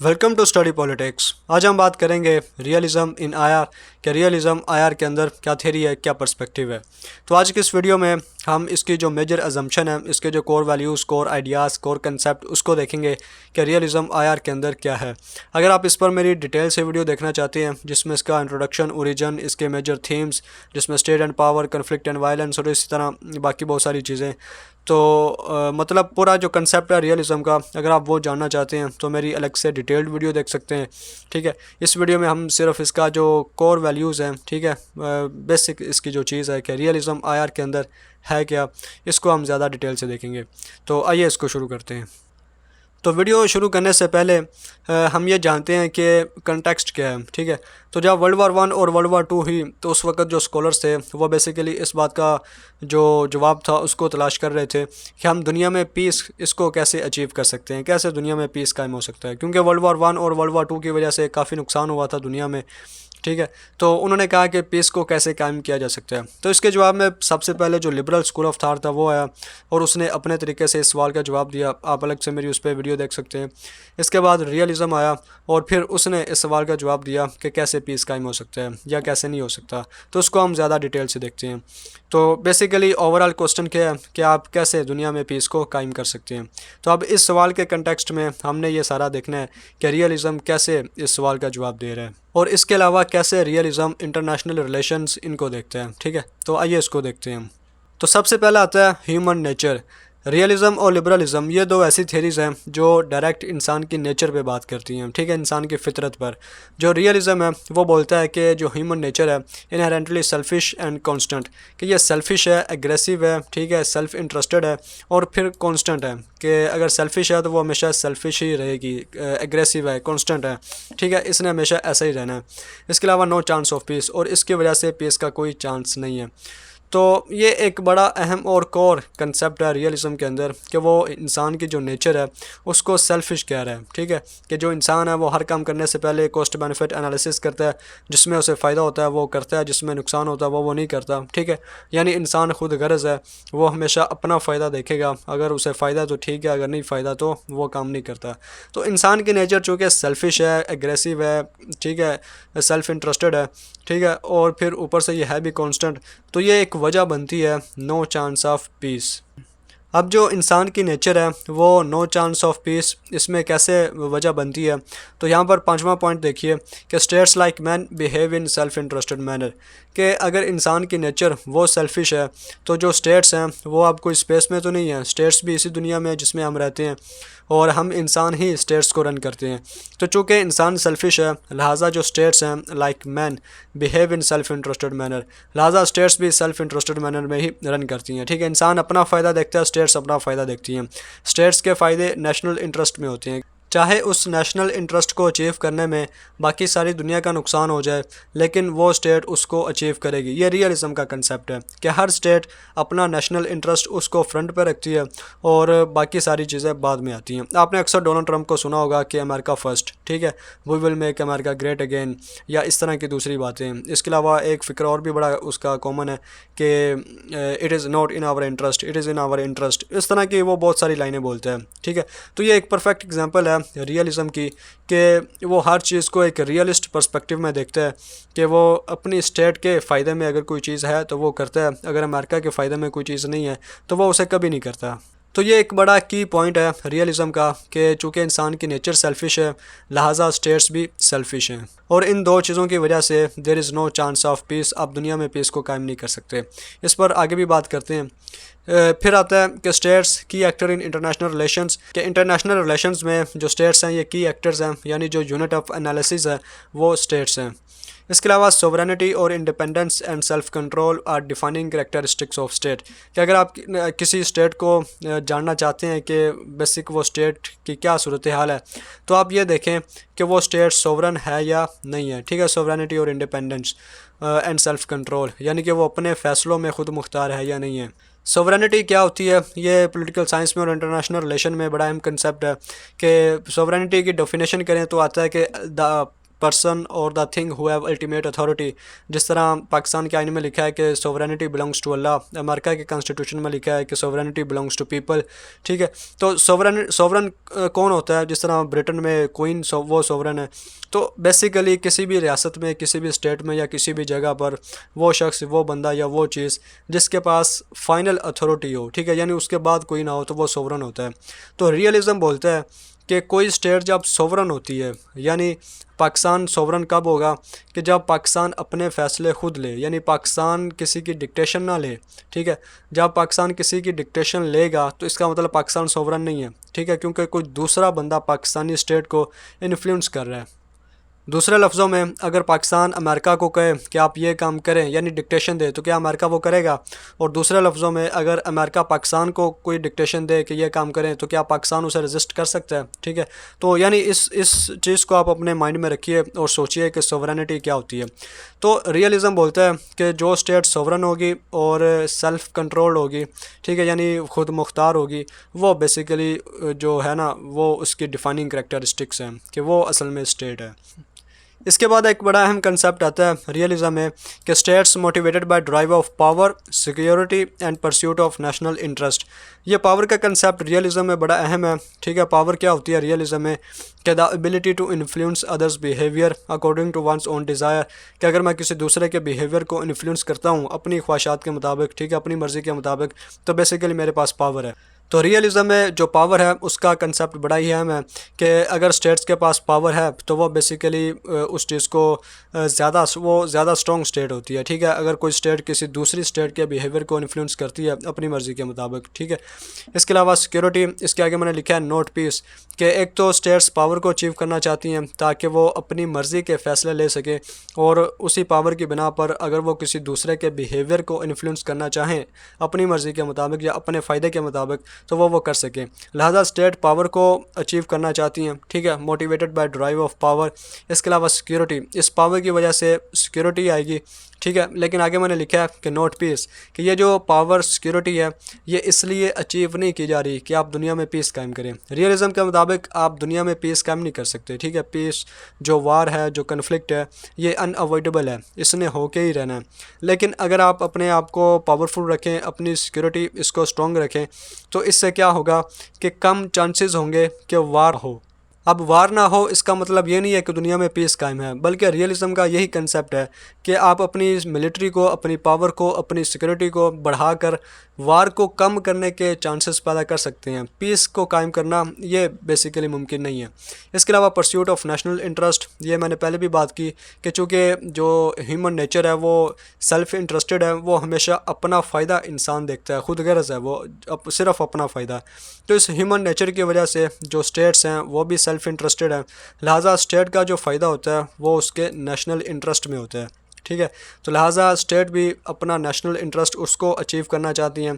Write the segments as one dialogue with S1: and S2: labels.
S1: Welcome to study politics. आज हम बात करेंगे रियलिज़म इन आईआर कि रियलिज़म आईआर के अंदर क्या थ्योरी है, क्या पर्सपेक्टिव है। तो आज की इस वीडियो में हम इसकी जो मेजर अजम्पशन है, इसके जो core values, core ideas, core concept, उसको देखेंगे कि रियलिज़म आईआर के अंदर क्या है। अगर आप इस पर मेरी डिटेल से वीडियो देखना चाहते हैं जिसमें इसका इंट्रोडक्शन, ओरिजिन, इसके मेजर थीम्स, जिसमें state and power, conflict and violence और इसी तरह बाकी बहुत सारी चीज़ें, तो मतलब पूरा जो कंसेप्ट है रियलिज़म का, अगर आप वो जानना चाहते हैं तो मेरी अलग से डिटेल्ड वीडियो देख सकते हैं। ठीक है, इस वीडियो में हम सिर्फ इसका जो कोर वैल्यूज़ हैं, ठीक है, बेसिक इसकी जो चीज़ है कि रियलिज़म आईआर के अंदर है क्या, इसको हम ज़्यादा डिटेल से देखेंगे। तो आइए इसको शुरू करते हैं। तो वीडियो शुरू करने से पहले हम ये जानते हैं कि कंटेक्स्ट क्या है। ठीक है, तो जब वर्ल्ड वार वन और वर्ल्ड वार टू हुई तो उस वक्त जो स्कॉलर्स थे वो बेसिकली इस बात का जो जवाब था उसको तलाश कर रहे थे कि हम दुनिया में पीस इसको कैसे अचीव कर सकते हैं, कैसे दुनिया में पीस कायम हो सकता है, क्योंकि वर्ल्ड वार वन और वर्ल्ड वार टू की वजह से काफ़ी नुकसान हुआ था दुनिया में। ठीक है, तो उन्होंने कहा कि पीस को कैसे कायम किया जा सकता है। तो इसके जवाब में सबसे पहले जो लिबरल स्कूल ऑफ थॉट था वो आया और उसने अपने तरीके से इस सवाल का जवाब दिया। आप अलग से मेरी उस पर वीडियो देख सकते हैं। इसके बाद रियलिज़म आया और फिर उसने इस सवाल का जवाब दिया कि कैसे पीस कायम हो सकता है या कैसे नहीं हो सकता। तो उसको हम ज़्यादा डिटेल से देखते हैं। तो बेसिकली ओवरऑल क्वेश्चन क्या है कि आप कैसे दुनिया में पीस को कायम कर सकते हैं। तो अब इस सवाल के कंटेक्स्ट में हमने ये सारा देखना है कि रियलिज़म कैसे इस सवाल का जवाब दे रहा है और इसके अलावा कैसे रियलिज़म इंटरनेशनल रिलेशंस इनको देखते हैं। ठीक है, तो आइए इसको देखते हैं हम। तो सबसे पहला आता है ह्यूमन नेचर। रियलिज़म और लिबरलिज़म ये दो ऐसी थेरीज़ हैं जो डायरेक्ट इंसान की नेचर पे बात करती हैं। ठीक है, इंसान की फितरत पर। जो रियलिज़म है वो बोलता है कि जो ह्यूमन नेचर है इनहेरेंटली सेल्फिश एंड कांस्टेंट, कि ये सेल्फिश है, एग्रेसिव है, ठीक है, सेल्फ इंटरेस्टेड है और फिर कांस्टेंट है कि अगर सेल्फिश है तो वो हमेशा सेल्फिश ही रहेगी, एग्रेसिव है, कांस्टेंट है। ठीक है, इसने हमेशा ऐसा ही रहना है। इसके अलावा नो चांस ऑफ पीस, और इसकी वजह से पीस का कोई चांस नहीं है। तो ये एक बड़ा अहम और कोर कंसेप्ट है रियलिज़म के अंदर कि वो इंसान की जो नेचर है उसको सेल्फिश कह रहा है। ठीक है, कि जो इंसान है वो हर काम करने से पहले कॉस्ट बेनिफिट एनालिसिस करता है, जिसमें उसे फ़ायदा होता है वो करता है, जिसमें नुकसान होता है वो नहीं करता। ठीक है, यानी इंसान खुद गर्ज है, वो हमेशा अपना फ़ायदा देखेगा, अगर उसे फ़ायदा तो ठीक है, अगर नहीं फ़ायदा तो वो काम नहीं करता। तो इंसान की नेचर चूँकि सेल्फिश है, एग्रेसिव है, ठीक है, सेल्फ इंटरेस्टेड है, ठीक है, और फिर ऊपर से ये है भी कांस्टेंट, तो ये एक वजह बनती है नो चांस ऑफ पीस। अब जो इंसान की नेचर है वो नो चांस ऑफ पीस, इसमें कैसे वजह बनती है। तो यहाँ पर पांचवा पॉइंट देखिए कि states like man behave in self interested manner, कि अगर इंसान की नेचर वो सेल्फिश है तो जो स्टेट्स हैं वो अब कोई स्पेस में तो नहीं है, स्टेट्स भी इसी दुनिया में जिसमें हम रहते हैं और हम इंसान ही स्टेट्स को रन करते हैं। तो चूँकि इंसान सेल्फिश है लिहाजा जो स्टेट्स हैं like man behave in self interested manner, लिहाजा स्टेट्स भी सेल्फ इंटरेस्टेड मैनर में ही रन करती हैं। ठीक है, इंसान अपना फ़ायदा देखता है, स्टेट्स अपना फ़ायदा देखती हैं। स्टेट्स के फ़ायदे नेशनल इंटरेस्ट में होते हैं, चाहे उस नेशनल इंटरेस्ट को अचीव करने में बाकी सारी दुनिया का नुकसान हो जाए, लेकिन वो स्टेट उसको अचीव करेगी। ये रियलिज़म का कंसेप्ट है कि हर स्टेट अपना नेशनल इंटरेस्ट उसको फ्रंट पर रखती है और बाकी सारी चीज़ें बाद में आती हैं। आपने अक्सर डोनाल्ड ट्रंप को सुना होगा कि अमेरिका फ़र्स्ट, ठीक है, we will make America great again, या इस तरह की दूसरी बातें। इसके अलावा एक फ़िक्र और भी बड़ा उसका कॉमन है कि it is not in our interest, it is in our interest, इस तरह की वो बहुत सारी लाइनें बोलते हैं। ठीक है, तो ये एक परफेक्ट एग्जांपल है रियलिज़म की कि वो हर चीज़ को एक रियलिस्ट पर्सपेक्टिव में देखता है कि वो अपनी स्टेट के फ़ायदे में अगर कोई चीज़ है तो वो करता है, अगर अमेरिका के फ़ायदे में कोई चीज़ नहीं है तो वो उसे कभी नहीं करता। तो ये एक बड़ा की पॉइंट है रियलिज़म का कि चूँकि इंसान की नेचर सेल्फिश है लिहाजा स्टेट्स भी सेल्फिश हैं, और इन दो चीज़ों की वजह से there is no chance of peace, आप दुनिया में पीस को कायम नहीं कर सकते। इस पर आगे भी बात करते हैं। फिर आता है कि स्टेट्स की एक्टर इन इंटरनेशनल रिलेशंस, कि इंटरनेशनल रिलेशंस में जो स्टेट्स हैं ये की एक्टर्स हैं, यानी जो यूनिट ऑफ एनालिसिस है वो स्टेट्स हैं। इसके अलावा सोवरेनिटी और independence and self control are defining characteristics of state, कि अगर आप किसी स्टेट को जानना चाहते हैं कि बेसिक वो स्टेट की क्या सूरत हाल है, तो आप ये देखें कि वो स्टेट सोवरन है या नहीं है। ठीक है, सोवरेनिटी और इंडिपेंडेंस एंड सेल्फ कंट्रोल, यानी कि वो अपने फ़ैसलों में खुद मुख्तार है या नहीं है। सोवरेनिटी क्या होती है, ये पॉलिटिकल साइंस में और इंटरनेशनल रिलेशन में बड़ा अहम कंसेप्ट है कि सोवरेनिटी की डेफिनेशन करें तो आता है कि द पर्सन और the thing who have ultimate authority. जिस तरह पाकिस्तान के आइन में लिखा है कि sovereignty belongs to Allah, America के कॉन्स्टिट्यूशन में लिखा है कि सोवरेनिटी बिलोंग्स टू पीपल। ठीक है, तो सोवरन कौन होता है? जिस तरह ब्रिटेन में क्वीन वो सोवरन है। तो बेसिकली किसी भी रियासत में, किसी भी स्टेट में या किसी भी जगह पर वो शख्स, वो बंदा या वो चीज़ जिसके पास फाइनल अथॉरिटी हो, ठीक है, यानी उसके बाद कोई ना हो, तो वो सोवरन होता है। तो रियलिज़म बोलता है कि कोई स्टेट जब सोवरन होती है, यानी पाकिस्तान सोवरन कब होगा कि जब पाकिस्तान अपने फ़ैसले खुद ले, यानी पाकिस्तान किसी की डिक्टेशन ना ले। ठीक है, जब पाकिस्तान किसी की डिक्टेशन लेगा तो इसका मतलब पाकिस्तान सोवरन नहीं है। ठीक है, क्योंकि कोई दूसरा बंदा पाकिस्तानी स्टेट को इन्फ्लुएंस कर रहा है। दूसरे लफ्ज़ों में अगर पाकिस्तान अमेरिका को कहे कि आप ये काम करें, यानी डिक्टेशन दे, तो क्या अमेरिका वो करेगा? और दूसरे लफ्ज़ों में अगर अमेरिका पाकिस्तान को कोई डिक्टेशन दे कि ये काम करें, तो क्या पाकिस्तान उसे रेजिस्ट कर सकता है? ठीक है, तो यानी इस चीज़ को आप अपने माइंड में रखिए और सोचिए कि सोवरेनिटी क्या होती है। तो रियलिज़म बोलता है कि जो स्टेट सोवरन होगी और सेल्फ कंट्रोल्ड होगी, ठीक है, यानी खुद मुख्तार होगी, वो बेसिकली जो है ना, वो उसकी डिफाइनिंग करेक्टरिस्टिक्स हैं कि वो असल में स्टेट है। इसके बाद एक बड़ा अहम कंसेप्ट आता है रियलिज़म में कि states motivated by drive of power, security and pursuit of national interest. ये पावर का कंसेप्ट रियलिज़म में बड़ा अहम है। ठीक है, पावर क्या होती है रियलिज़म में कि the ability to influence others behaviour according to one's own desire, कि अगर मैं किसी दूसरे के बिहेवियर को इन्फ्लुएंस करता हूँ अपनी ख्वाहिशात के मुताबिक, ठीक है, अपनी मर्ज़ी के मुताबिक, तो बेसिकली मेरे पास पावर है। तो रियलिज़म में जो पावर है उसका कंसेप्ट बड़ा ही अहम है कि अगर स्टेट्स के पास पावर है तो वो बेसिकली उस चीज़ को ज़्यादा स्ट्रॉन्ग स्टेट होती है। ठीक है, अगर कोई स्टेट किसी दूसरी स्टेट के बिहेवियर को इन्फ्लुएंस करती है अपनी मर्ज़ी के मुताबिक। ठीक है, इसके अलावा सिक्योरिटी, इसके आगे मैंने लिखा है नोट पीस, कि एक तो स्टेट्स पावर को अचीव करना चाहती हैं ताकि वो अपनी मर्ज़ी के फ़ैसले ले सकें, और उसी पावर की बिना पर अगर वो किसी दूसरे के बिहेवियर को इन्फ्लुएंस करना चाहें अपनी मर्ज़ी के मुताबिक या अपने फ़ायदे के मुताबिक, तो वो कर सकें। लिहाजा स्टेट पावर को अचीव करना चाहती हैं। ठीक है, motivated by drive of power. इसके अलावा सिक्योरिटी, इस पावर की वजह से सिक्योरिटी आएगी। ठीक है, लेकिन आगे मैंने लिखा है कि नोट पीस, कि ये जो पावर सिक्योरिटी है ये इसलिए अचीव नहीं की जा रही कि आप दुनिया में पीस कायम करें। रियलिज़म के मुताबिक आप दुनिया में पीस कायम नहीं कर सकते। ठीक है, पीस जो वार है, जो कन्फ्लिक्ट है, ये अनअवॉइडेबल है, इसने होके ही रहना है। लेकिन अगर आप अपने आप को पावरफुल रखें, अपनी सिक्योरिटी इसको स्ट्रॉन्ग रखें, तो इससे क्या होगा कि कम चांसेस होंगे कि वार हो। अब वार ना हो इसका मतलब ये नहीं है कि दुनिया में पीस कायम है, बल्कि रियलिज़म का यही कंसेप्ट है कि आप अपनी मिलिट्री को, अपनी पावर को, अपनी सिक्योरिटी को बढ़ाकर वार को कम करने के चांसेस पैदा कर सकते हैं। पीस को कायम करना ये बेसिकली मुमकिन नहीं है। इसके अलावा परस्यूट ऑफ नेशनल इंटरेस्ट, ये मैंने पहले भी बात की कि चूँकि जो ह्यूमन नेचर है वो सेल्फ इंटरेस्टेड है, वो हमेशा अपना फ़ायदा इंसान देखता है, खुद गर्ज़ है वो, सिर्फ अपना फ़ायदा। तो इस ह्यूमन नेचर की वजह से जो स्टेट्स हैं वो भी सेल्फ इंटरेस्टेड हैं, लिहाजा स्टेट का जो फ़ायदा होता है वो उसके नेशनल इंटरेस्ट में होता है। ठीक है, तो लिहाजा स्टेट भी अपना नेशनल इंटरेस्ट उसको अचीव करना चाहती हैं।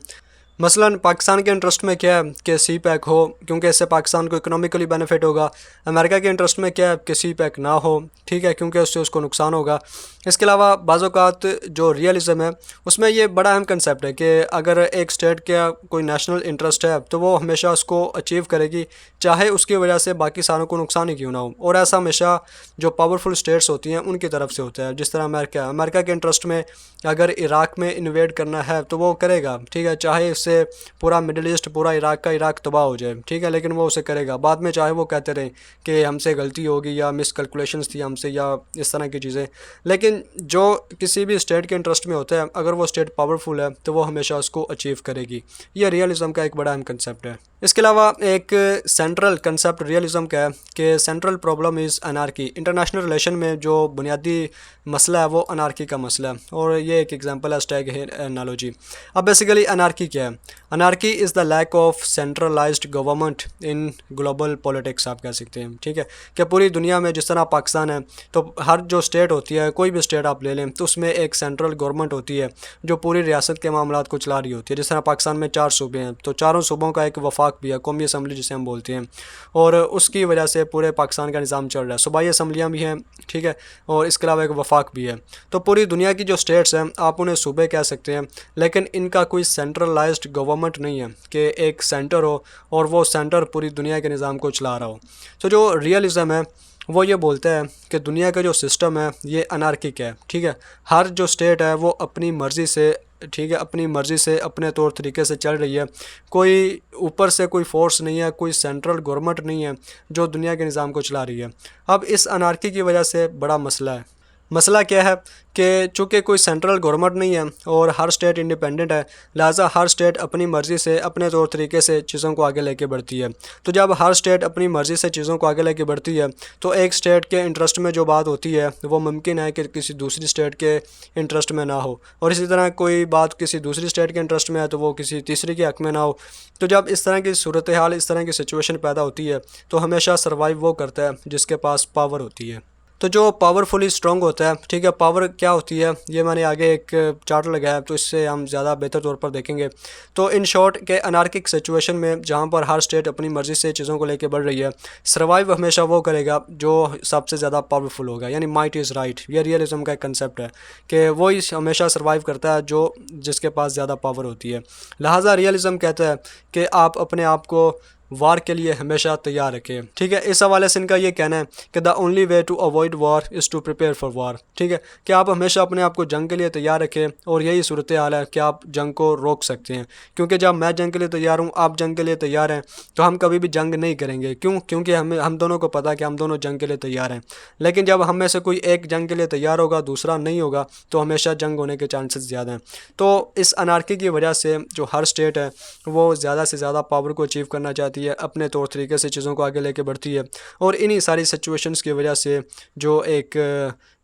S1: मसलन पाकिस्तान के इंटरेस्ट में क्या है कि सी पैक हो, क्योंकि इससे पाकिस्तान को इकोनॉमिकली बेनिफिट होगा। अमेरिका के इंटरेस्ट में क्या है कि सी पैक ना हो, ठीक है, क्योंकि उससे उसको नुकसान होगा। इसके अलावा बाज़ औक़ात जो रियलिज़म है उसमें ये बड़ा अहम कंसेप्ट है कि अगर एक स्टेट का कोई नेशनल इंटरेस्ट है तो वो हमेशा उसको अचीव करेगी, चाहे उसकी वजह से बाकी सारों को नुकसान ही क्यों ना हो। और ऐसा हमेशा जो पावरफुल स्टेट्स होती हैं उनकी तरफ से होता है। जिस तरह अमेरिका के इंटरेस्ट में अगर इराक़ में इन्वेड करना है तो वो करेगा, ठीक है, चाहे इससे पूरा मिडिल ईस्ट, पूरा इराक़ तबाह हो जाए, ठीक है, लेकिन वो उसे करेगा। बाद में चाहे वो कहते रहें कि हमसे गलती होगी या मिसकैलकुलेशंस थी हमसे या इस तरह की चीज़ें, लेकिन जो किसी भी स्टेट के इंटरेस्ट में होता है, अगर वो स्टेट पावरफुल है तो वो हमेशा उसको अचीव करेगी। यह रियलिज़म का एक बड़ा अहम कंसेप्ट है। इसके अलावा एक सेंट्रल कंसेप्ट रियलिज़म का है कि central problem is anarchy. International relation में जो बुनियादी मसला है वो अनार्की का मसला है, और ये एक एग्जांपल है स्टैग एनालॉजी। अब बेसिकली अनार्की क्या है? Anarchy is the lack of centralised government in global politics, आप कह सकते हैं। ठीक है, कि पूरी दुनिया में जिस तरह पाकिस्तान है तो हर जो स्टेट होती है, कोई भी स्टेट आप ले लें, तो उसमें एक सेंट्रल गवर्नमेंट होती है जो पूरी रियासत के मामलात को चला रही होती है। जिस तरह पाकिस्तान में 4 सूबे हैं तो चारों सूबों का एक वफाक भी है, कौमी असम्बली जिसे हम बोलते हैं, और उसकी वजह से पूरे पाकिस्तान का निज़ाम चल रहा है। सूबाई असम्बलियाँ भी हैं, ठीक है, और इसके अलावा एक वफाक भी है। तो पूरी दुनिया की जो स्टेट्स हैं आप उन्हें सूबे कह सकते हैं, लेकिन इनका कोई सेंट्रलाइज्ड गवर्नमेंट नहीं है कि एक सेंटर हो और वो सेंटर पूरी दुनिया के निज़ाम को चला रहा हो। तो जो रियलिज़म है वो ये बोलता है कि दुनिया का जो सिस्टम है ये अनार्किक है, ठीक है। हर जो स्टेट है वो अपनी मर्ज़ी से, ठीक है, अपनी मर्ज़ी से अपने तौर तरीके से चल रही है। कोई ऊपर से कोई फोर्स नहीं है, कोई सेंट्रल गवर्नमेंट नहीं है जो दुनिया के निज़ाम को चला रही है। अब इस अनार्की की वजह से बड़ा मसला है। मसला क्या है कि चूँकि कोई सेंट्रल गवर्नमेंट नहीं है और हर स्टेट इंडिपेंडेंट है, लिहाजा हर स्टेट अपनी मर्ज़ी से अपने तौर तरीके से चीज़ों को आगे लेके बढ़ती है। तो जब हर स्टेट अपनी मर्ज़ी से चीज़ों को आगे लेके बढ़ती है तो एक स्टेट के इंटरेस्ट में जो बात होती है वो मुमकिन है कि किसी दूसरी स्टेट के इंटरेस्ट में ना हो, और इसी तरह कोई बात किसी दूसरी स्टेट के इंटरेस्ट में है तो वो किसी तीसरी के हक़ में ना हो। तो जब इस तरह की सूरत हाल, इस तरह की सिचुएशन पैदा होती है तो हमेशा सर्वाइव वो करता है जिसके पास पावर होती है। तो जो पावरफुली स्ट्रॉन्ग होता है, ठीक है, पावर क्या होती है ये मैंने आगे एक चार्ट लगाया है तो इससे हम ज़्यादा बेहतर तौर पर देखेंगे। तो इन शॉर्ट के अनार्किक सिचुएशन में जहाँ पर हर स्टेट अपनी मर्ज़ी से चीज़ों को लेकर बढ़ रही है, सर्वाइव हमेशा वो करेगा जो सबसे ज़्यादा पावरफुल होगा, यानी माइट इज़ राइट। ये रियलिज्म का एक कंसेप्ट है कि वो ही हमेशा सर्वाइव करता है जो जिसके पास ज़्यादा पावर होती है। लिहाजा रियलिज्म कहता है कि आप अपने आप को वार के लिए हमेशा तैयार रखें, ठीक है। इस हवाले से इनका ये कहना है कि the only way to avoid war is to prepare for war, ठीक है, कि आप हमेशा अपने आप को जंग के लिए तैयार रखें और यही सूरत हाल है कि आप जंग को रोक सकते हैं। क्योंकि जब मैं जंग के लिए तैयार हूँ, आप जंग के लिए तैयार हैं, तो हम कभी भी जंग नहीं करेंगे। क्यों? क्योंकि हम दोनों को पता है कि हम दोनों जंग के लिए तैयार हैं। लेकिन जब हम में से कोई एक जंग के लिए तैयार होगा, दूसरा नहीं होगा, तो हमेशा जंग होने के चांसेस ज़्यादा हैं। तो इस अनार्की की वजह से जो हर स्टेट है वो ज़्यादा से ज़्यादा पावर को अचीव करना चाहती है, अपने तौर तरीके से चीज़ों को आगे लेके बढ़ती है, और इन्हीं सारी सिचुएशंस की वजह से जो एक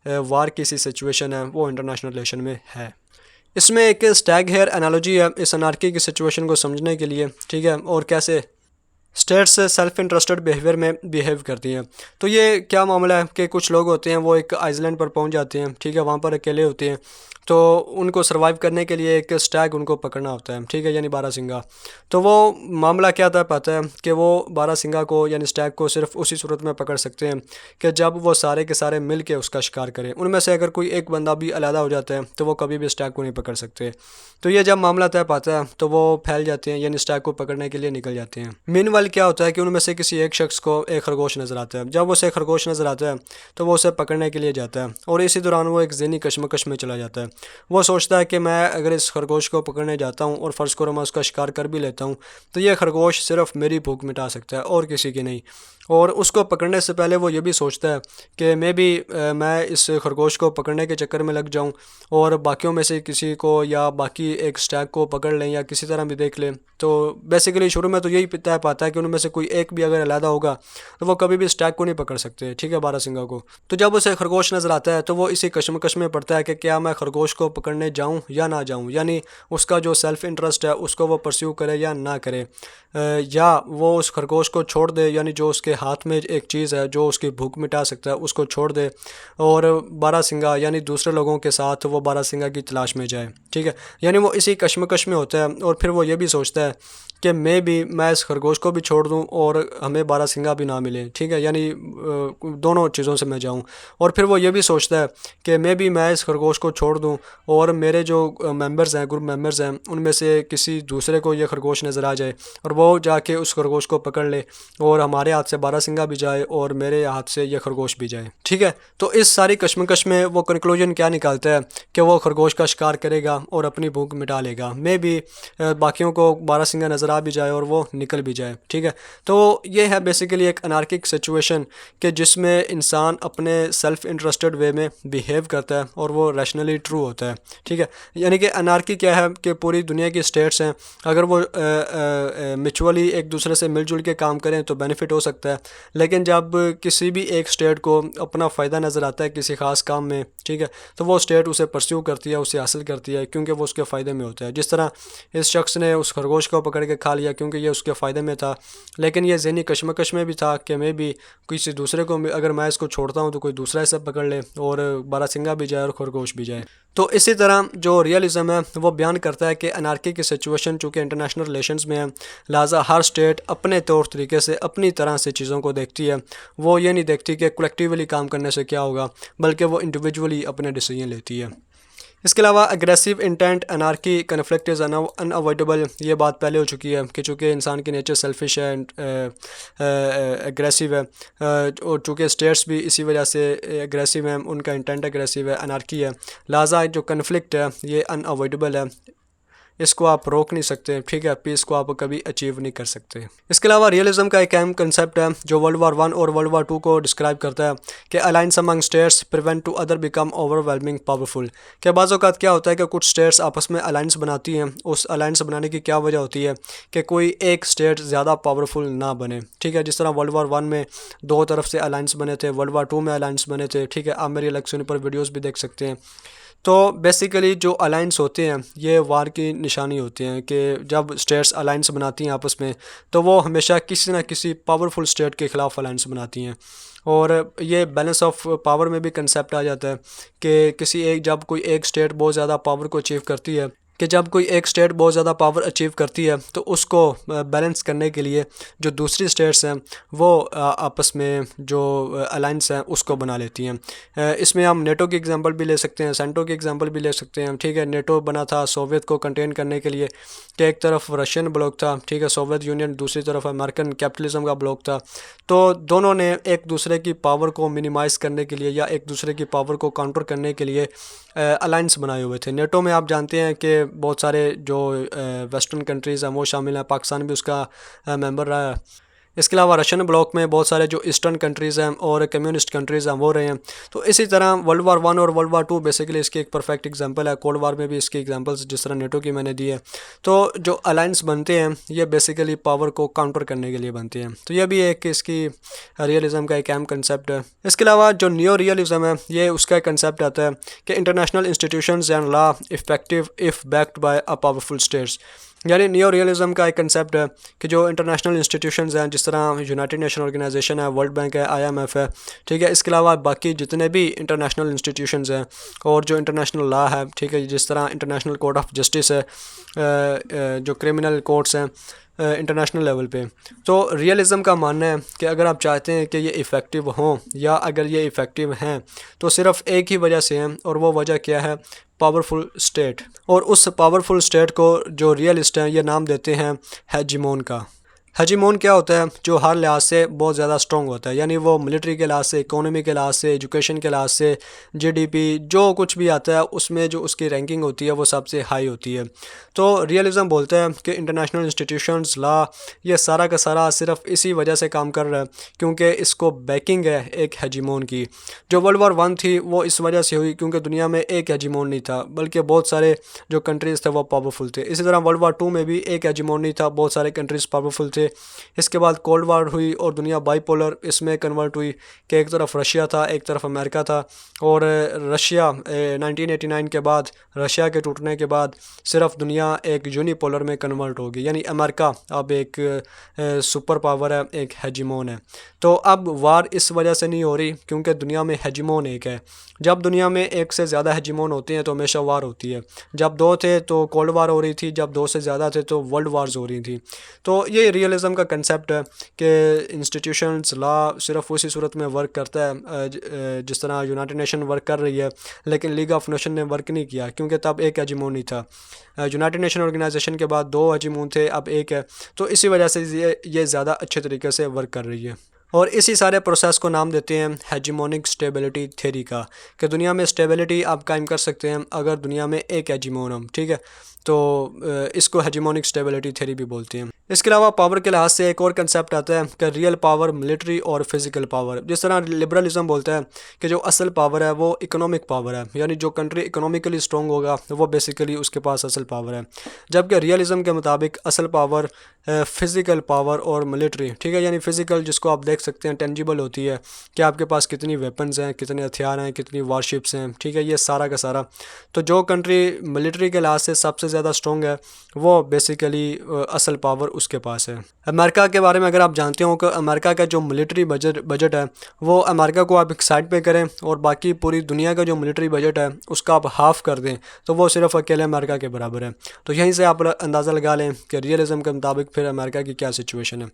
S1: वार की सी सिचुएशन है वो इंटरनेशनल रिलेशन में है। इसमें एक स्टैग हेयर एनालॉजी है इस अनार्की की सिचुएशन को समझने के लिए, ठीक है, और कैसे स्टेट्स सेल्फ इंटरेस्टेड बिहेवियर में बिहेव करती हैं। तो ये क्या मामला है कि कुछ लोग होते हैं वो एक आइसलैंड पर पहुंच जाते हैं, ठीक है, वहाँ पर अकेले होते हैं, तो उनको सर्वाइव करने के लिए एक स्टैग उनको पकड़ना होता है, ठीक है, यानी बारहसिंगा। तो वो मामला क्या था पाता है कि वो बारहसिंगा को यानी स्टैग को सिर्फ उसी सूरत में पकड़ सकते हैं कि जब वो सारे के सारे मिल के उसका शिकार करें। उनमें से अगर कोई एक बंदा भी अलहदा हो जाता है तो वो कभी भी स्टैग को नहीं पकड़ सकते। तो ये जब मामला तय पाता है तो वो फैल जाते हैं, यानी स्टैग को पकड़ने के लिए निकल जाते हैं। मीनवाइल क्या होता है कि उनमें से किसी एक शख्स को एक खरगोश नज़र आता है। जब उसे खरगोश नज़र आता है तो वो उसे पकड़ने के लिए जाता है, और इसी दौरान वो एक ज़हनी कशमकश में चला जाता है। वो सोचता है कि मैं अगर इस खरगोश को पकड़ने जाता हूँ और फ़र्ज़ करो मैं उसका शिकार कर भी लेता हूँ तो ये खरगोश सिर्फ मेरी भूख मिटा सकता है और किसी की नहीं। और उसको पकड़ने से पहले वो ये भी सोचता है कि मैं इस खरगोश को पकड़ने के चक्कर में लग जाऊं और बाकियों में से किसी को या बाकी एक स्टैग को पकड़ लें या किसी तरह भी देख लें। तो बेसिकली शुरू में तो यही तय पाता है कि उनमें से कोई एक भी अगर अलहदा होगा तो वो कभी भी स्टैग को नहीं पकड़ सकते, ठीक है, बारहसिंगा को। तो जब उसे खरगोश नज़र आता है तो वो इसी कशमकश में पड़ता है कि क्या मैं खरगोश को पकड़ने जाऊँ या ना जाऊँ, यानी उसका जो सेल्फ़ इंटरेस्ट है उसको वो परस्यू करे या ना करे, या वो उस खरगोश को छोड़ दे, यानी जो उसके हाथ में एक चीज़ है जो उसकी भूख मिटा सकता है उसको छोड़ दे और बारहसिंगा यानी दूसरे लोगों के साथ वो बारहसिंगा की तलाश में जाए, ठीक है। यानी वो इसी कशमकश में होता है और फिर वो ये भी सोचता है कि मैं इस खरगोश को भी छोड़ दूं और हमें बारहसिंगा भी ना मिले, ठीक है, यानी दोनों चीज़ों से मैं जाऊं। और फिर वो ये भी सोचता है कि मैं इस खरगोश को छोड़ दूं और मेरे जो मेंबर्स हैं, ग्रुप मेंबर्स हैं, उनमें से किसी दूसरे को ये खरगोश नज़र आ जाए और वो जाके उस खरगोश को पकड़ ले और हमारे हाथ से बारहसिंगा भी जाए और मेरे हाथ से ये खरगोश भी जाए, ठीक है। तो इस सारी कशमकश में वो कंक्लूजन क्या निकालता है कि वो खरगोश का शिकार करेगा और अपनी भूख मिटा लेगा, बाकियों को बारहसिंगा नज़र आ भी जाए और वो निकल भी जाए, ठीक है। तो ये है बेसिकली एक अनार्किक सिचुएशन कि जिसमें इंसान अपने सेल्फ इंटरेस्टेड वे में बिहेव करता है और वो रैशनली ट्रू होता है, ठीक है। यानी कि अनार्की क्या है कि पूरी दुनिया की स्टेट्स हैं, अगर वो म्यूचुअली एक दूसरे से मिलजुल के काम करें तो बेनिफिट हो सकता है, लेकिन जब किसी भी एक स्टेट को अपना फ़ायदा नज़र आता है किसी ख़ास काम में, ठीक है, तो वो स्टेट उसे परस्यू करती है, उसे हासिल करती है क्योंकि वो उसके फ़ायदे में होता है। जिस तरह इस शख्स ने उस खरगोश को पकड़ के खा लिया क्योंकि ये उसके फ़ायदे में था, लेकिन ये ज़हनी कशमकश में भी था कि किसी दूसरे को अगर मैं इसको छोड़ता हूँ तो कोई दूसरा इसे पकड़ ले और बारहसिंगा भी जाए और खरगोश भी जाए। तो इसी तरह जो रियलिज़म है वो बयान करता है कि अनार्की की सिचुएशन चूँकि इंटरनेशनल रिलेशंस में है, लिहाजा हर स्टेट अपने तौर तरीके से अपनी तरह से चीज़ों को देखती है। वो ये नहीं देखती कि कलेक्टिवली काम करने से क्या होगा, बल्कि वो इंडिविजुअली अपने डिसीजन लेती है। इसके अलावा aggressive intent anarchy conflict is unavoidable, ये बात पहले हो चुकी है कि चूँकि इंसान की नेचर सेल्फिश है एंड एग्रेसिव है, और चूँकि स्टेट्स भी इसी वजह से एग्रेसिव हैं, उनका इंटेंट एग्रेसिव है, अनार्की है, लिहाजा जो कन्फ्लिक्ट है ये अनअवॉइडेबल है, इसको आप रोक नहीं सकते, ठीक है, पीस को आप कभी अचीव नहीं कर सकते। इसके अलावा रियलिज्म का एक अहम कंसेप्ट है जो वर्ल्ड वार 1 और वर्ल्ड वार 2 को डिस्क्राइब करता है कि alliance among states prevent to other become overwhelming powerful. कि बाज़ औक़ात क्या होता है कि कुछ स्टेट्स आपस में अलायंस बनाती हैं, उस अलायंस बनाने की क्या वजह होती है कि कोई एक स्टेट ज़्यादा पावरफुल ना बने, ठीक है, जिस तरह वर्ल्ड वार 1 में दो तरफ से अलायंस बने थे, वर्ल्ड वार 2 में अलायंस बने थे, ठीक है, आप मेरी इलेक्शन पर वीडियोज़ भी देख सकते हैं। तो बेसिकली जो अलायंस होते हैं ये वार की निशानी होती हैं कि जब स्टेट्स अलायंस बनाती हैं आपस में तो वो हमेशा किसी ना किसी पावरफुल स्टेट के ख़िलाफ़ अलायंस बनाती हैं, और ये बैलेंस ऑफ पावर में भी कंसेप्ट आ जाता है कि जब कोई एक स्टेट बहुत ज़्यादा पावर को अचीव करती है, कि जब कोई एक स्टेट बहुत ज़्यादा पावर अचीव करती है तो उसको बैलेंस करने के लिए जो दूसरी स्टेट्स हैं वो आपस में जो अलायंस हैं उसको बना लेती हैं। इसमें हम नेटो की एग्जांपल भी ले सकते हैं, सेंटो की एग्जांपल भी ले सकते हैं, ठीक है। नेटो बना था सोवियत को कंटेन करने के लिए कि एक तरफ रशियन ब्लॉक था, ठीक है, सोवियत यूनियन, दूसरी तरफ अमेरिकन कैपिटलिज्म का ब्लॉक था। तो दोनों ने एक दूसरे की पावर को मिनिमाइज़ करने के लिए या एक दूसरे की पावर को काउंटर करने के लिए अलायंस बनाए हुए थे। नेटो में आप जानते हैं कि बहुत सारे जो वेस्टर्न कंट्रीज़ हैं वो शामिल हैं, पाकिस्तान भी उसका मेंबर रहा है। इसके अलावा रशियन ब्लॉक में बहुत सारे जो ईस्टर्न कंट्रीज़ हैं और कम्युनिस्ट कंट्रीज़ हैं वो रहे हैं। तो इसी तरह वर्ल्ड वार 1 और वर्ल्ड वार 2 बेसिकली इसकी एक परफेक्ट एग्जांपल है। कोल्ड वार में भी इसकी एग्जांपल्स जिस तरह नेटो की मैंने दी है। तो जो अलायंस बनते हैं ये बेसिकली पावर को काउंटर करने के लिए बनते हैं। तो ये भी एक इसकी रियलिज़म का एक अहम कंसेप्ट है। इसके अलावा जो न्यो रियलिज़म है ये उसका एक कंसेप्ट आता है कि international institutions and law effective if backed by a powerful states. यानी न्यो रियलिज़म का एक कंसेप्ट है कि जो इंटरनेशनल इंस्टीट्यूशंस हैं जिस तरह यूनाइटेड नेशन ऑर्गेनाइजेशन है, वर्ल्ड बैंक है, IMF है, ठीक है, इसके अलावा बाकी जितने भी इंटरनेशनल इंस्टीट्यूशंस हैं और जो इंटरनेशनल लॉ है, ठीक है, जिस तरह इंटरनेशनल कोर्ट ऑफ जस्टिस है, जो क्रिमिनल कोर्ट्स हैं इंटरनेशनल लेवल पे। तो रियलिज़म का मानना है कि अगर आप चाहते हैं कि ये इफ़ेक्टिव हों या अगर ये इफ़ेक्टिव हैं तो सिर्फ़ एक ही वजह से हैं, और वो वजह क्या है? Powerful state. और उस पावरफुल स्टेट को जो रियलिस्ट हैं ये नाम देते हैं हेजिमोन का। हेजिमोन क्या होता है? जो हर लिहाज से बहुत ज़्यादा स्ट्रॉन्ग होता है, यानी वो मिलिट्री के लिहाज से, इकोनॉमी के लिहाज से, एजुकेशन के लिहाज से, GDP जो कुछ भी आता है उसमें जो उसकी रैंकिंग होती है वो सबसे हाई होती है। तो रियलिज़म बोलते हैं कि इंटरनेशनल इंस्टीट्यूशंस, लॉ, ये सारा का सारा सिर्फ इसी वजह से काम कर रहा है क्योंकि इसको बैकिंग है एक हेजिमोन की। जो वर्ल्ड वार 1 थी वो इस वजह से हुई क्योंकि दुनिया में एक हेजिमोन नहीं था बल्कि बहुत सारे जो कंट्रीज़ थे वो पावरफुल थे। इसी तरह वर्ल्ड वार 2 में भी एक हेजिमोन नहीं था, बहुत सारे कंट्रीज़ पावरफुल थे। इसके बाद कोल्ड वार हुई और दुनिया बाईपोलर इसमें कन्वर्ट हुई कि एक तरफ रशिया था, एक तरफ अमेरिका था। और रशिया 1989 के बाद, रशिया के टूटने के बाद सिर्फ दुनिया एक यूनिपोलर में कन्वर्ट होगी, यानी अमेरिका अब एक सुपर पावर है, एक हेजिमोन है। तो अब वार इस वजह से नहीं हो रही क्योंकि दुनिया में हेजिमोन एक है। जब दुनिया में एक से ज़्यादा हेजिमोन होते हैं तो हमेशा वार होती है। जब दो थे तो कोल्ड वार हो रही थी, जब दो से ज़्यादा थे तो वर्ल्ड वार्स हो रही थी। तो ये रियलिज़म का कंसेप्ट है कि इंस्टीट्यूशंस, लॉ सिर्फ उसी सूरत में वर्क करता है जिस तरह यूनाइटेड नेशन वर्क कर रही है, लेकिन लीग ऑफ नेशन ने वर्क नहीं किया क्योंकि तब एक हेजिमोन नहीं था। यूनाइटेड नेशन ऑर्गेनाइजेशन के बाद दो हेजिमोन थे, अब एक है। तो इसी वजह से ये ज़्यादा अच्छे तरीके से वर्क कर रही है। और इसी सारे प्रोसेस को नाम देते हैं हेजिमोनिक स्टेबिलिटी थ्योरी का, कि दुनिया में स्टेबिलिटी आप कायम कर सकते हैं अगर दुनिया में एक हेजिमोन हो, ठीक है। तो इसको हेजिमोनिक स्टेबिलिटी थ्योरी भी बोलते हैं। इसके अलावा पावर के लिहाज से एक और कंसेप्ट आता है कि रियल पावर, मिलिट्री और फिजिकल पावर। जिस तरह लिबरलिज्म बोलता है कि जो असल पावर है वो इकोनॉमिक पावर है, यानी जो कंट्री इकोनॉमिकली स्ट्रॉन्ग होगा वो बेसिकली उसके पास असल पावर है। जबकि रियलिज्म के मुताबिक असल पावर फिज़िकल पावर और मिलिट्री, ठीक है, यानी फ़िज़िकल जिसको आप देख सकते हैं, टेंजिबल होती है कि आपके पास कितनी वेपन्स हैं, कितने हथियार हैं, कितनी वारशिप्स हैं, ठीक है, ये सारा का सारा। तो जो कंट्री मिलिट्री के लिहाज से सबसे ज़्यादा स्ट्रॉन्ग है, वो बेसिकली असल पावर उसके पास है। अमेरिका के बारे में अगर आप जानते हो कि अमेरिका का जो मिलिट्री बजट है वो अमेरिका को आप एक साइड पे करें और बाकी पूरी दुनिया का जो मिलिट्री बजट है उसका आप हाफ़ कर दें तो वो सिर्फ अकेले अमेरिका के बराबर है। तो यहीं से आप अंदाज़ा लगा लें कि रियलिज़म के मुताबिक फिर अमेरिका की क्या सिचुएशन है।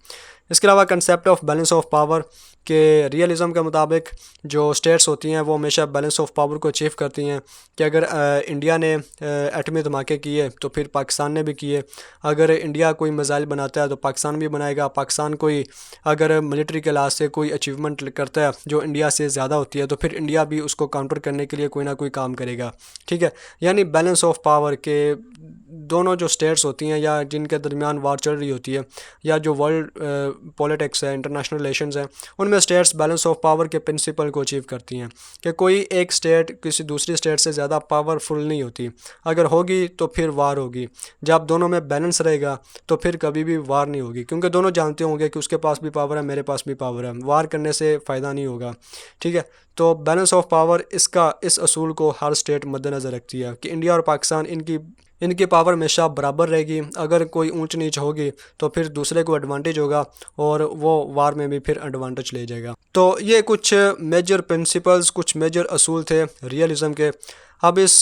S1: इसके अलावा concept of balance of power के रियलिज़म के मुताबिक जो स्टेट्स होती हैं वो हमेशा बैलेंस ऑफ पावर को अचीव करती हैं कि अगर इंडिया ने एटमी धमाके किए तो फिर पाकिस्तान ने भी किए, अगर इंडिया कोई मिसाइल बनाता है तो पाकिस्तान भी बनाएगा, पाकिस्तान कोई अगर मिलिट्री के लिहाज से कोई अचीवमेंट करता है जो इंडिया से ज़्यादा होती है तो फिर इंडिया भी उसको काउंटर करने के लिए कोई ना कोई काम करेगा। ठीक है, यानी बैलेंस ऑफ पावर के दोनों जो स्टेट्स होती हैं या जिनके दरमियान वार चल रही होती है या जो वर्ल्ड पॉलिटिक्स है, इंटरनेशनल रिलेशंस हैं, उनमें स्टेट्स बैलेंस ऑफ पावर के प्रिंसिपल को अचीव करती हैं कि कोई एक स्टेट किसी दूसरी स्टेट से ज़्यादा पावरफुल नहीं होती, अगर होगी तो फिर वार होगी। जब दोनों में बैलेंस रहेगा तो फिर कभी भी वार नहीं होगी, क्योंकि दोनों जानते होंगे कि उसके पास भी पावर है, मेरे पास भी पावर है, वार करने से फ़ायदा नहीं होगा। ठीक है, तो बैलेंस ऑफ पावर इस असूल को हर स्टेट मद्देनज़र रखती है कि इंडिया और पाकिस्तान इनकी पावर हमेशा बराबर रहेगी। अगर कोई ऊंच नीच होगी तो फिर दूसरे को एडवांटेज होगा और वो वार में भी फिर एडवांटेज ले जाएगा। तो ये कुछ मेजर प्रिंसिपल्स, कुछ मेजर असूल थे रियलिज़म के। अब इस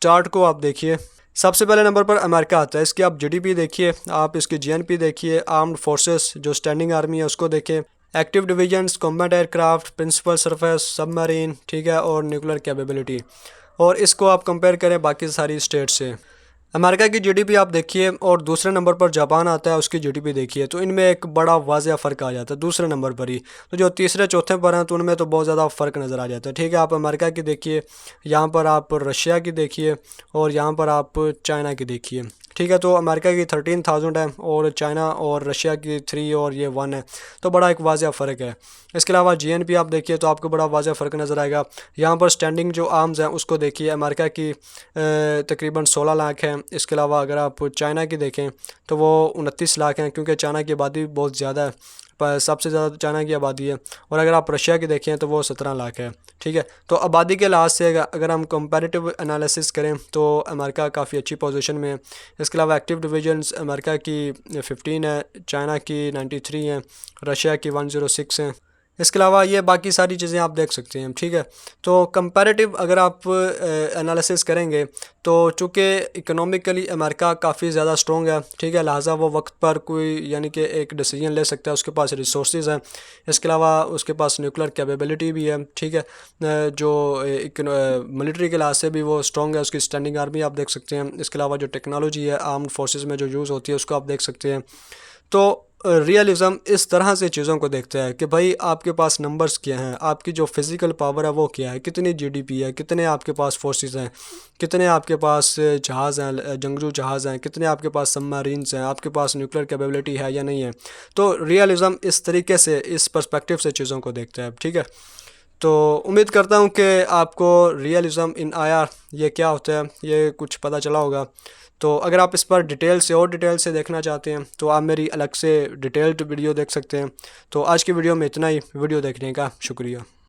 S1: चार्ट को आप देखिए, सबसे पहले नंबर पर अमेरिका आता है। इसकी आप जीडीपी देखिए, आप इसकी जीएनपी देखिए, आर्म्ड फोर्सेस जो स्टैंडिंग आर्मी है उसको देखें, active divisions, combat aircraft, principal surface, submarine, ठीक है, और न्यूक्लियर कैपेबिलिटी, और इसको आप कंपेयर करें बाकी सारी स्टेट से। अमेरिका की जीडीपी आप देखिए और दूसरे नंबर पर जापान आता है, उसकी जीडीपी देखिए, तो इनमें एक बड़ा वाज़िया फ़र्क आ जाता है दूसरे नंबर पर ही। तो जो तीसरे चौथे पर हैं तो उनमें तो बहुत ज़्यादा फ़र्क नज़र आ जाता है। ठीक है, आप अमेरिका की देखिए, यहाँ पर आप रशिया की देखिए और यहाँ पर आप चाइना की देखिए। ठीक है, तो अमेरिका की 13,000 है और चाइना और रशिया की 3 और ये 1 है, तो बड़ा एक वाज़िया फ़र्क है। इसके अलावा जीएनपी आप देखिए तो आपको बड़ा वाज़िया फ़र्क नज़र आएगा। यहाँ पर स्टैंडिंग जो आर्म्स हैं उसको देखिए, अमेरिका की तकरीबन 16 लाख है। इसके अलावा अगर आप चाइना की देखें तो वो 29 लाख हैं, क्योंकि चाइना की आबादी बहुत ज़्यादा है, पर सबसे ज़्यादा चाइना की आबादी है। और अगर आप रशिया की देखें तो वो 17 लाख है। ठीक है, तो आबादी के लिहाज से अगर हम कंपैरेटिव एनालिसिस करें तो अमेरिका काफ़ी अच्छी पोजीशन में है। इसके अलावा एक्टिव डिवीजन्स अमेरिका की 15 है, चाइना की 93 हैं, रशिया की 106 हैं। इसके अलावा ये बाकी सारी चीज़ें आप देख सकते हैं। ठीक है, तो कंपैरेटिव अगर आप एनालिसिस करेंगे तो चूँकि इकोनॉमिकली अमेरिका काफ़ी ज़्यादा स्ट्रॉन्ग है, ठीक है, लिहाजा वो वक्त पर कोई यानी कि एक डिसीजन ले सकता है, उसके पास रिसोर्सेज हैं। इसके अलावा उसके पास न्यूक्लियर कैपेबिलिटी भी है। ठीक है, जो मिलिट्री के लिहाज से भी वो स्ट्रॉन्ग है, उसकी स्टैंडिंग आर्मी आप देख सकते हैं। इसके अलावा जो टेक्नोलॉजी है आर्म्ड फोर्सेस में जो यूज़ होती है उसको आप देख सकते हैं। तो रियलिज़म इस तरह से चीज़ों को देखता है कि भाई आपके पास नंबर्स क्या हैं, आपकी जो फिज़िकल पावर है वो क्या है, कितनी जीडीपी है, कितने आपके पास फोर्सेस हैं, कितने आपके पास जहाज़ हैं, जंगजू जहाज़ हैं, कितने आपके पास सबमरीन्स हैं, आपके पास न्यूक्लियर कैपेबिलिटी है या नहीं है। तो रियलिज़म इस तरीके से, इस पर्सपेक्टिव से चीज़ों को देखता है। ठीक है, तो उम्मीद करता हूँ कि आपको रियलिज़म इन आईआर ये क्या होता है ये कुछ पता चला होगा। तो अगर आप इस पर डिटेल से देखना चाहते हैं तो आप मेरी अलग से डिटेल्ड वीडियो देख सकते हैं। तो आज की वीडियो में इतना ही। वीडियो देखने का शुक्रिया।